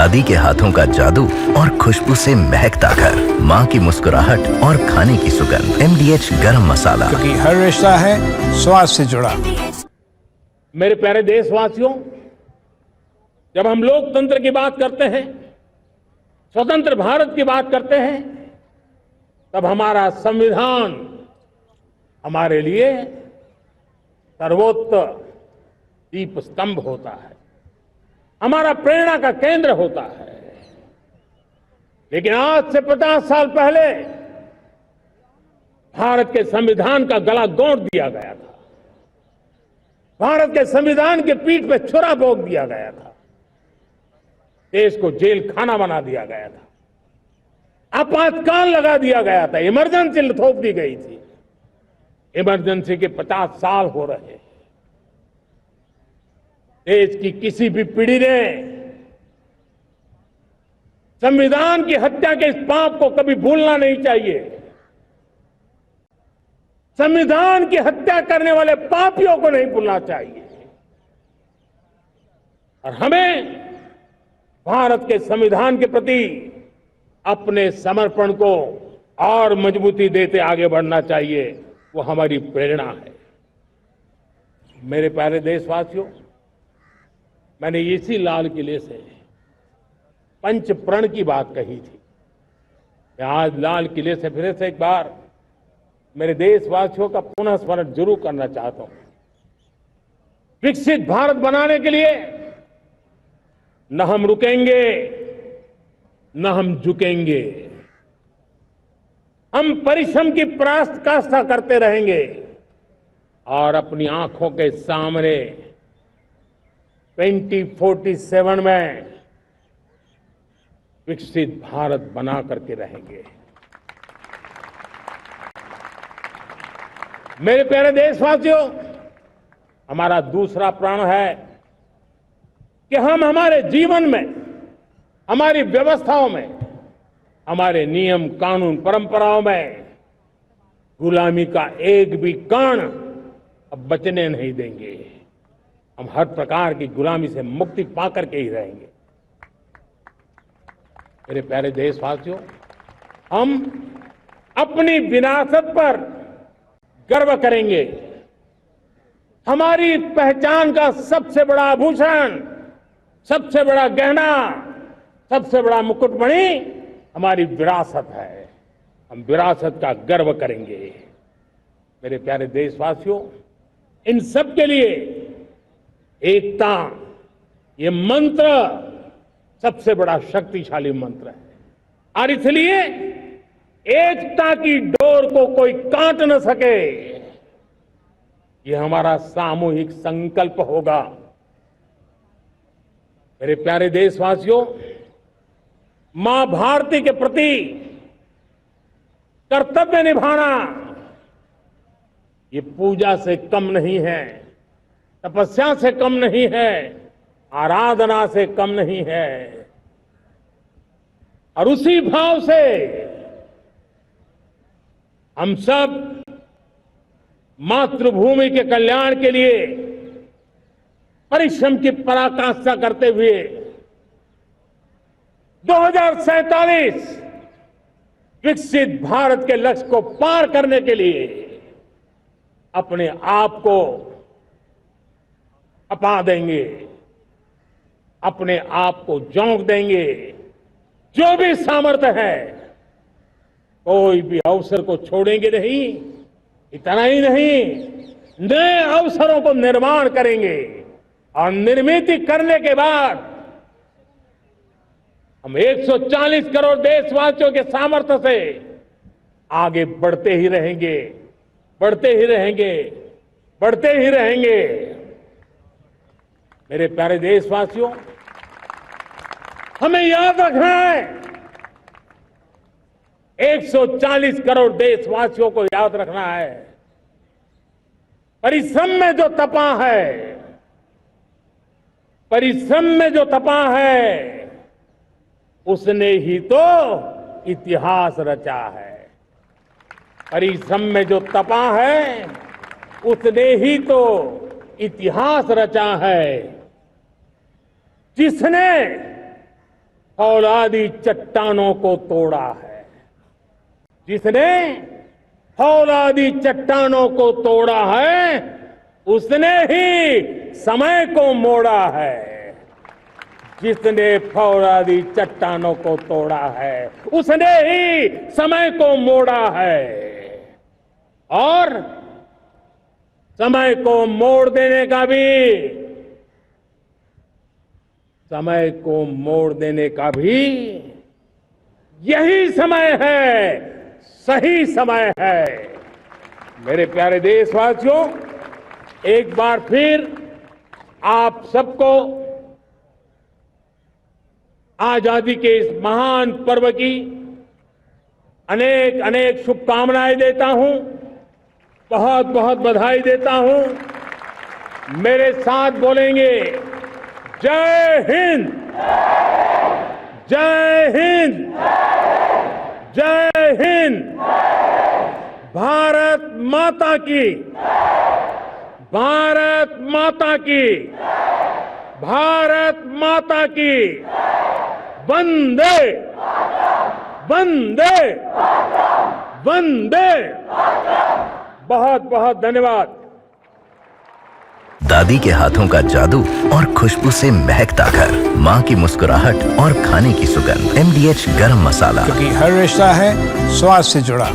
दादी के हाथों का जादू और खुशबू से महकता घर, माँ की मुस्कुराहट और खाने की सुगंध। MDH गरम मसाला, क्योंकि हर रिश्ता है स्वाद से जुड़ा। मेरे प्यारे देशवासियों, जब हम लोकतंत्र की बात करते हैं, स्वतंत्र भारत की बात करते हैं, तब हमारा संविधान हमारे लिए सर्वोच्च दीप स्तंभ होता है, हमारा प्रेरणा का केंद्र होता है। लेकिन आज से 50 साल पहले भारत के संविधान का गला घोंट दिया गया था, भारत के संविधान के पीठ पे छुरा भोंक दिया गया था, देश को जेल खाना बना दिया गया था, आपातकाल लगा दिया गया था, इमरजेंसी थोप दी गई थी। इमरजेंसी के 50 साल हो रहे हैं। देश की किसी भी पीढ़ी ने संविधान की हत्या के इस पाप को कभी भूलना नहीं चाहिए। संविधान की हत्या करने वाले पापियों को नहीं भूलना चाहिए। और हमें भारत के संविधान के प्रति अपने समर्पण को और मजबूती देते आगे बढ़ना चाहिए। वो हमारी प्रेरणा है। मेरे प्यारे देशवासियों, मैंने इसी लाल किले से पंच प्रण की बात कही थी। मैं आज लाल किले से फिर से एक बार मेरे देशवासियों का पुनः स्मरण जरूर करना चाहता हूं। विकसित भारत बनाने के लिए न हम रुकेंगे, न हम झुकेंगे। हम परिश्रम की पराकाष्ठा करते रहेंगे और अपनी आंखों के सामने 2047 में विकसित भारत बना करके रहेंगे। मेरे प्यारे देशवासियों, हमारा दूसरा प्रण है कि हम हमारे जीवन में, हमारी व्यवस्थाओं में, हमारे नियम कानून परंपराओं में गुलामी का एक भी कण अब बचने नहीं देंगे। हम हर प्रकार की गुलामी से मुक्ति पाकर के ही रहेंगे। मेरे प्यारे देशवासियों, हम अपनी विरासत पर गर्व करेंगे। हमारी पहचान का सबसे बड़ा आभूषण, सबसे बड़ा गहना, सबसे बड़ा मुकुटमणि हमारी विरासत है। हम विरासत का गर्व करेंगे। मेरे प्यारे देशवासियों, इन सब के लिए एकता, ये मंत्र सबसे बड़ा शक्तिशाली मंत्र है। और इसलिए एकता की डोर को कोई काट न सके, ये हमारा सामूहिक संकल्प होगा। मेरे प्यारे देशवासियों, मां भारती के प्रति कर्तव्य निभाना ये पूजा से कम नहीं है, तपस्या से कम नहीं है, आराधना से कम नहीं है। और उसी भाव से हम सब मातृभूमि के कल्याण के लिए परिश्रम की पराकाष्ठा करते हुए 2047 विकसित भारत के लक्ष्य को पार करने के लिए अपने आप को अपा देंगे, अपने आप को झोंक देंगे। जो भी सामर्थ्य है, कोई भी अवसर को छोड़ेंगे नहीं। इतना ही नहीं, नए अवसरों को निर्माण करेंगे और निर्मित करने के बाद हम 140 करोड़ देशवासियों के सामर्थ्य से आगे बढ़ते ही रहेंगे, बढ़ते ही रहेंगे, बढ़ते ही रहेंगे। मेरे प्यारे देशवासियों, हमें याद रखना है, 140 करोड़ देशवासियों को याद रखना है, परिश्रम में जो तपा है, परिश्रम में जो तपा है, उसने ही तो इतिहास रचा है। परिश्रम में जो तपा है, उसने ही तो इतिहास रचा है। जिसने फौलादी चट्टानों को तोड़ा है, जिसने फौलादी चट्टानों को तोड़ा है, उसने ही समय को मोड़ा है। जिसने फौलादी चट्टानों को तोड़ा है, उसने ही समय को मोड़ा है। और समय को मोड़ देने का भी, समय को मोड़ देने का भी यही समय है, सही समय है। मेरे प्यारे देशवासियों, एक बार फिर आप सबको आजादी के इस महान पर्व की अनेक अनेक शुभकामनाएं देता हूं, बहुत बहुत बधाई देता हूं। मेरे साथ बोलेंगे जय हिंद, जय हिंद, जय हिंद। भारत माता की, भारत माता की, भारत माता की। वंदे वंदे वंदे। बहुत बहुत धन्यवाद। दादी के हाथों का जादू और खुशबू से महकता घर, माँ की मुस्कुराहट और खाने की सुगंध। MDH गरम मसाला, क्योंकि हर रिश्ता है स्वाद से जुड़ा।